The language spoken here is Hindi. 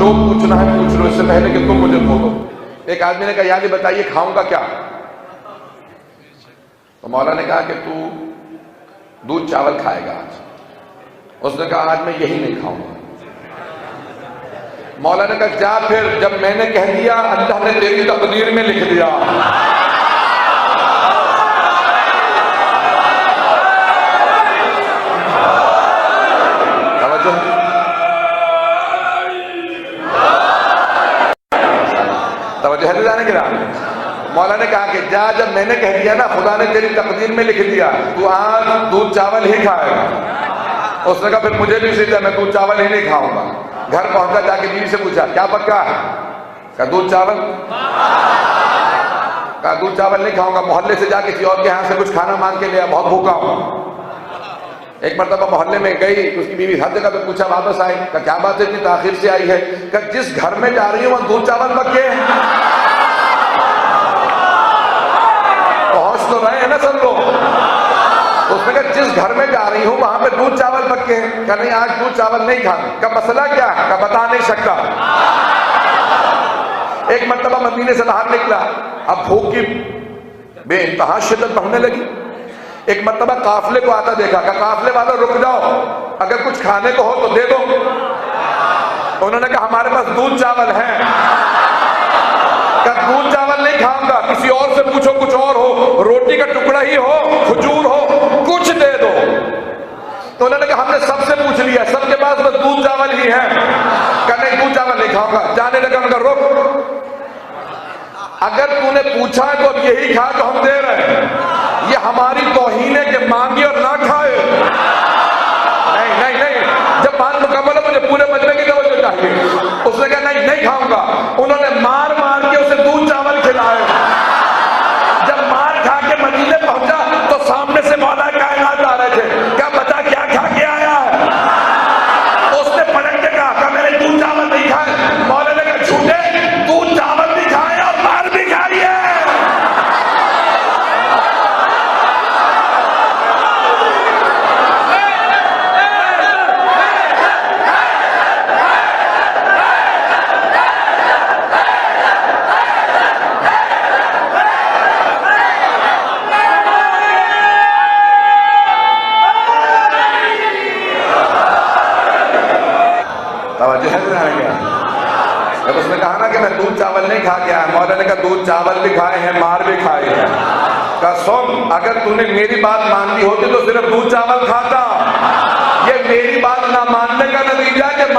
जो पूछना है पूछ लो, इससे पहले कि तुम मुझे बोलो। एक आदमी ने कहा यार ये बताइए खाऊंगा क्या? तो मौला ने कहा कि तू दूध चावल खाएगा आज। उसने कहा आज मैं यही नहीं खाऊंगा। मौला ने कहा जा फिर, जब मैंने कह दिया अल्लाह ने तेरी तकदीर में लिख दिया। तवज्जो है जाने के नाम। मौला ने कहा कि जा, जब मैंने कह दिया ना खुदा ने तेरी तकदीर में लिख दिया तू आज दूध चावल ही खाएगा। उसने कहा फिर मुझे भी सीधा, मैं दूध चावल ही नहीं खाऊंगा। घर पहुंचा, जाके बीवी से पूछा क्या पक्का है? कहा दूध चावल। कहा दूध चावल नहीं खाऊंगा। मोहल्ले से जाके किसी और के यहाँ से कुछ खाना मांग के लिया, बहुत भूखा हूं। एक मरतबा मोहल्ले में गई, उसकी बीवी हर जगह पे पूछा, वापस आई। कहा क्या बात है इतनी ताखिर से आई है? कहा जिस घर में जा रही हूं वहां दूध चावल पक्के हैं। पहुंच तो रहे हैं ना सब लोग। उसने कहा जिस घर में जा रही हूं वहां पे दूध चावल पक्के हैं। कहा नहीं आज दूध चावल नहीं खाने। का मसला क्या है? का बता नहीं सकता। एक मरतबा मदीने से बाहर निकला, अब भूख की बेइंतहा शिद्दत बढ़ने लगी। एक मरतबा काफले को आता देखा। कहा काफले वालों रुक जाओ, अगर कुछ खाने को हो तो दे दो। उन्होंने कहा हमारे पास दूध चावल है। कहा दूध चावल नहीं खाऊंगा, किसी और से पूछो, कुछ और हो, रोटी का टुकड़ा ही हो, खजूर हो, कुछ दे दो। तो उन्होंने कहा हमने सबसे पूछ लिया, सबके पास बस दूध चावल ही है। कहा नहीं दूध चावल नहीं खाऊंगा। जाने लगा, उनका रुक, अगर तूने पूछा है तो अब यही खा तो हम दे रहे हैं। ये हमारी तौहीन है कि मांगे और ना खाए। नहीं नहीं नहीं, जब बात मुकम्मल हो मुझे पूरे मजमे की तवज्जो चाहिए। उसने कहा नहीं नहीं खाऊंगा। उन्होंने मार मार के उसे दूध चावल खिलाए। जब मार खा के मदीने पहुंचा तो सामने से मौला कायनात आ रहे थे। क्या बता क्या खा के आया है? उसने पलट के कहा मैंने दूध चावल नहीं खाए। मौला ने कहा झूठे, दूध चावल भी खाए और मार भी खाई है। जब उसने कहा ना कि मैं दूध चावल नहीं खा के आया, मौला ने कहा दूध चावल भी खाए हैं, मार भी खाए हैं। कहा सुन, अगर तूने मेरी बात मान ली होती तो सिर्फ दूध चावल खाता। ये मेरी बात ना मानने का नतीजा कि